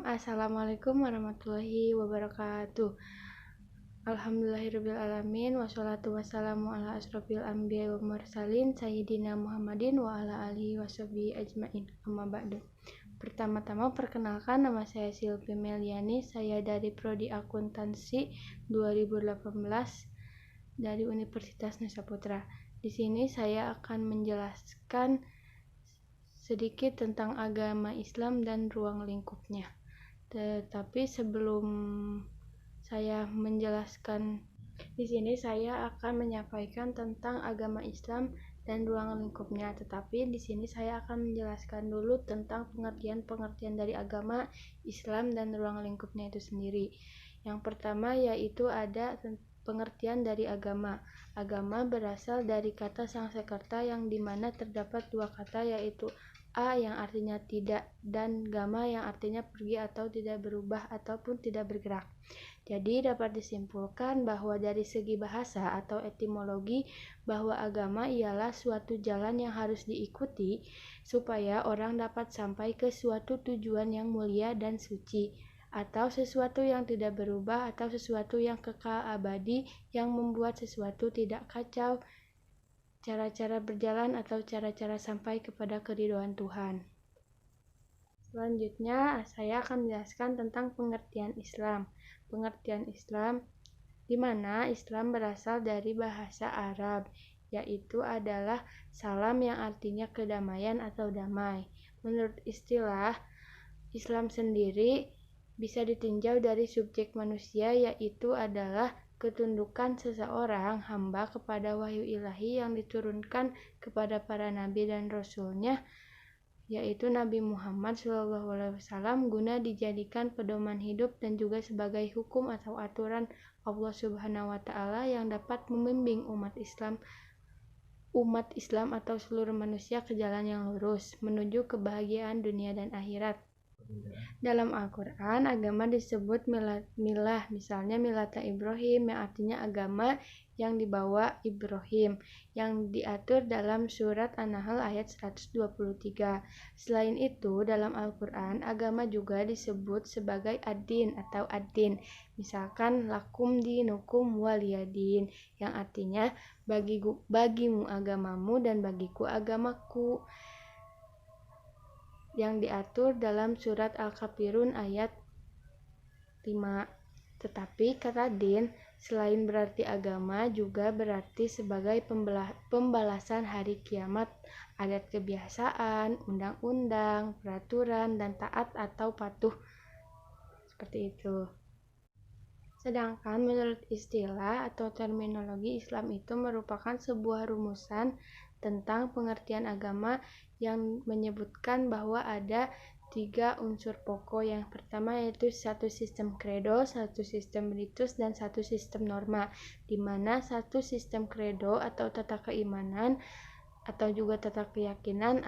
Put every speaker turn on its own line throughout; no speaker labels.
Assalamualaikum warahmatullahi wabarakatuh. Alhamdulillahirrabbilalamin. Wassalatu wassalamu ala asrofil anbiya wa mursalin Sayyidina Muhammadin wa ala alihi washabihi ajmain. Amma ba'du. Pertama-tama perkenalkan, nama saya Silvi Meliani. Saya dari Prodi Akuntansi 2018 dari Universitas Nusa Putra. Di sini saya akan menjelaskan sedikit tentang agama Islam dan ruang lingkupnya. Tetapi sebelum saya menjelaskan di sini, saya akan menyampaikan tentang agama Islam dan ruang lingkupnya. Tetapi di sini saya akan menjelaskan dulu tentang pengertian-pengertian dari agama Islam dan ruang lingkupnya itu sendiri. Yang pertama yaitu ada pengertian dari agama. Agama berasal dari kata Sanskerta yang dimana terdapat dua kata, yaitu A yang artinya tidak dan gama yang artinya pergi atau tidak berubah ataupun tidak bergerak. Jadi dapat disimpulkan bahwa dari segi bahasa atau etimologi bahwa agama ialah suatu jalan yang harus diikuti supaya orang dapat sampai ke suatu tujuan yang mulia dan suci, atau sesuatu yang tidak berubah atau sesuatu yang kekal abadi yang membuat sesuatu tidak kacau, cara-cara berjalan atau cara-cara sampai kepada keridhaan Tuhan. Selanjutnya saya akan menjelaskan tentang pengertian Islam. Pengertian Islam di mana Islam berasal dari bahasa Arab, yaitu adalah salam yang artinya kedamaian atau damai. Menurut istilah Islam sendiri bisa ditinjau dari subjek manusia, yaitu adalah ketundukan seseorang hamba kepada wahyu ilahi yang diturunkan kepada para nabi dan rasulnya, yaitu Nabi Muhammad SAW, guna dijadikan pedoman hidup dan juga sebagai hukum atau aturan Allah Subhanahu wa Ta'ala yang dapat membimbing umat Islam atau seluruh manusia ke jalan yang lurus menuju kebahagiaan dunia dan akhirat. Dalam Al-Quran, agama disebut milah, misalnya milata Ibrahim, yang artinya agama yang dibawa Ibrahim, yang diatur dalam surat An-Nahl ayat 123. Selain itu, dalam Al-Quran, agama juga disebut sebagai ad-din atau ad-din, misalkan lakum dinukum waliyadin, yang artinya bagimu agamamu dan bagiku agamaku, yang diatur dalam surat Al-Kafirun ayat 5. Tetapi kata din selain berarti agama juga berarti sebagai pembalasan hari kiamat, adat kebiasaan, undang-undang, peraturan, dan taat atau patuh, seperti itu. Sedangkan menurut istilah atau terminologi, Islam itu merupakan sebuah rumusan tentang pengertian agama yang menyebutkan bahwa ada 3 unsur pokok. Yang pertama yaitu satu sistem kredo, satu sistem ritus, dan satu sistem norma, di mana satu sistem kredo atau tata keimanan atau juga tata keyakinan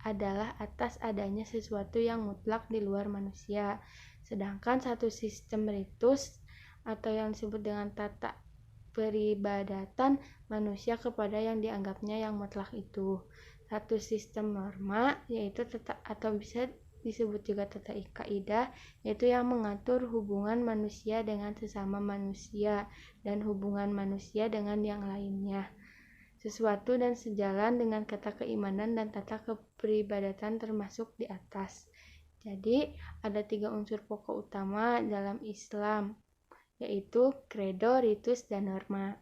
adalah atas adanya sesuatu yang mutlak di luar manusia. Sedangkan satu sistem ritus atau yang disebut dengan tata peribadatan manusia kepada yang dianggapnya yang mutlak itu. Satu sistem norma yaitu atau bisa disebut juga tata kaidah, yaitu yang mengatur hubungan manusia dengan sesama manusia dan hubungan manusia dengan yang lainnya. Sesuatu dan sejalan dengan kata keimanan dan tata kepribadatan termasuk di atas. Jadi ada 3 unsur pokok utama dalam Islam, yaitu kredo, ritus, dan norma.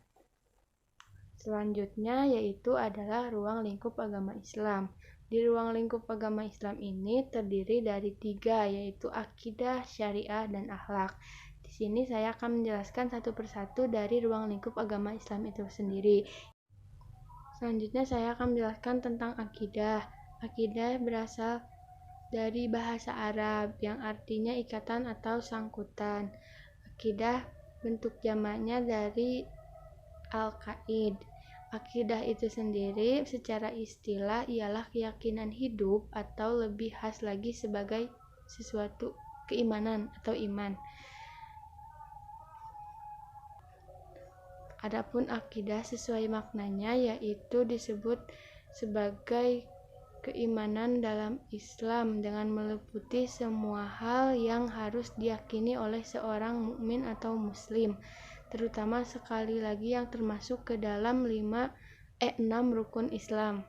Selanjutnya yaitu adalah ruang lingkup agama Islam. Di ruang lingkup agama Islam ini terdiri dari 3, yaitu akidah, syariah, dan akhlak. Di sini saya akan menjelaskan satu persatu dari ruang lingkup agama Islam itu sendiri. Selanjutnya saya akan menjelaskan tentang akidah. Akidah berasal dari bahasa Arab yang artinya ikatan atau sangkutan. Akidah bentuk jamaknya dari al-qaid. Akidah itu sendiri secara istilah ialah keyakinan hidup atau lebih khas lagi sebagai sesuatu keimanan atau iman. Adapun akidah sesuai maknanya yaitu disebut sebagai keimanan dalam Islam dengan meliputi semua hal yang harus diyakini oleh seorang mukmin atau muslim, terutama sekali lagi yang termasuk ke dalam 6 rukun Islam,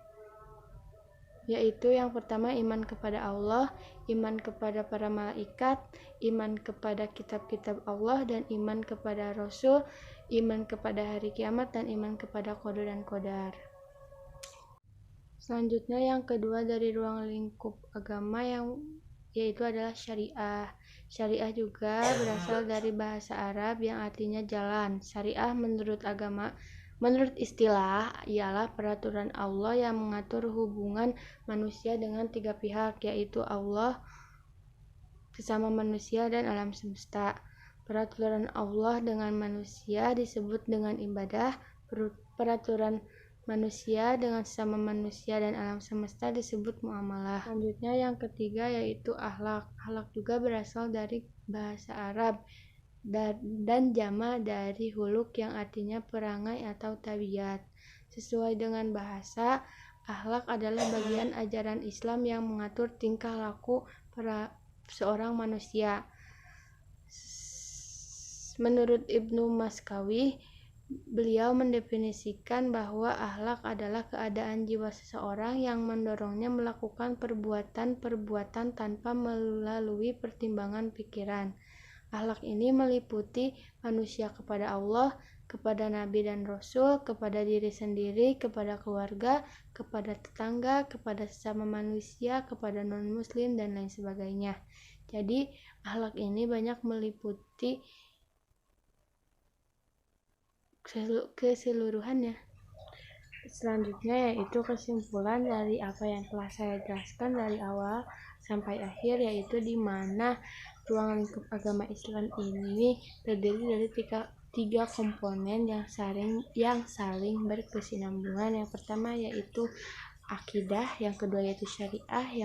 yaitu yang pertama iman kepada Allah, iman kepada para malaikat, iman kepada kitab-kitab Allah, dan iman kepada Rasul, iman kepada hari kiamat, dan iman kepada qada dan qadar. Selanjutnya yang kedua dari ruang lingkup agama yaitu adalah syariah. Syariah juga berasal dari bahasa Arab yang artinya jalan. Syariah menurut istilah ialah peraturan Allah yang mengatur hubungan manusia dengan 3 pihak, yaitu Allah, sesama manusia, dan alam semesta. Peraturan Allah dengan manusia disebut dengan ibadah. Peraturan manusia dengan sesama manusia dan alam semesta disebut muamalah. Selanjutnya yang ketiga yaitu akhlak. Akhlak juga berasal dari bahasa Arab dan jama dari huluk yang artinya perangai atau tabiat. Sesuai dengan bahasa, akhlak adalah bagian ajaran Islam yang mengatur tingkah laku seorang manusia. Menurut Ibnu Maskawi, beliau mendefinisikan bahwa akhlak adalah keadaan jiwa seseorang yang mendorongnya melakukan perbuatan-perbuatan tanpa melalui pertimbangan pikiran. Akhlak ini meliputi manusia kepada Allah, kepada Nabi dan Rasul, kepada diri sendiri, kepada keluarga, kepada tetangga, kepada sesama manusia, kepada non-muslim, dan lain sebagainya. Jadi, akhlak ini banyak meliputi keseluruhannya. Selanjutnya yaitu kesimpulan dari apa yang telah saya jelaskan dari awal sampai akhir, yaitu di mana ruang lingkup agama Islam ini terdiri dari tiga komponen yang saling berkesinambungan. Yang pertama yaitu akidah, yang kedua yaitu syariah,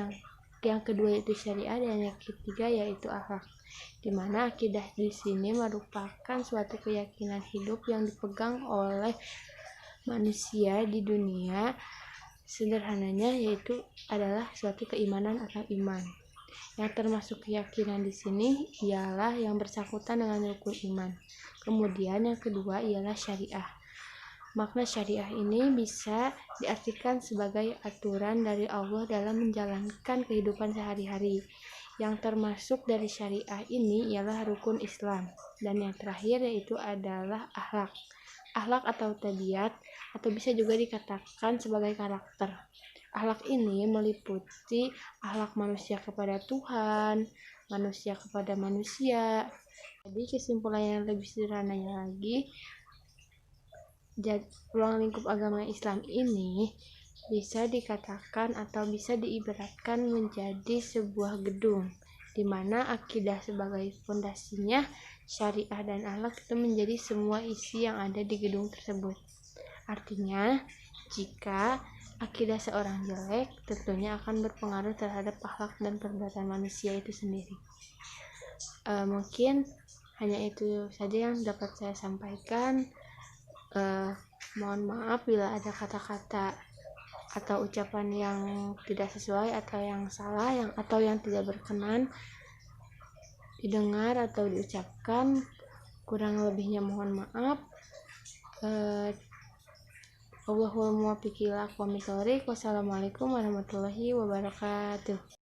dan yang ketiga yaitu akhlak. Di mana akidah di sini merupakan suatu keyakinan hidup yang dipegang oleh manusia di dunia. Sederhananya yaitu adalah suatu keimanan atau iman. Yang termasuk keyakinan di sini ialah yang bersangkutan dengan rukun iman. Kemudian yang kedua ialah syariah. Makna syariah ini bisa diartikan sebagai aturan dari Allah dalam menjalankan kehidupan sehari-hari. Yang termasuk dari syariah ini ialah rukun Islam. Dan yang terakhir yaitu adalah akhlak. Akhlak atau tabiat, atau bisa juga dikatakan sebagai karakter. Akhlak ini meliputi akhlak manusia kepada Tuhan, manusia kepada manusia. Jadi kesimpulan yang lebih sederhananya lagi, ruang lingkup agama Islam ini bisa dikatakan atau bisa diibaratkan menjadi sebuah gedung, di mana akidah sebagai fondasinya, syariah dan akhlak itu menjadi semua isi yang ada di gedung tersebut. Artinya, jika akidah seorang jelek, tentunya akan berpengaruh terhadap akhlak dan perbuatan manusia itu sendiri. Mungkin hanya itu saja yang dapat saya sampaikan. Mohon maaf bila ada kata-kata atau ucapan yang tidak sesuai atau yang salah, atau yang tidak berkenan didengar atau diucapkan. Kurang lebihnya mohon maaf. Allahumma muwaffiq ila aqwamit thoriq. Wassalamualaikum warahmatullahi wabarakatuh.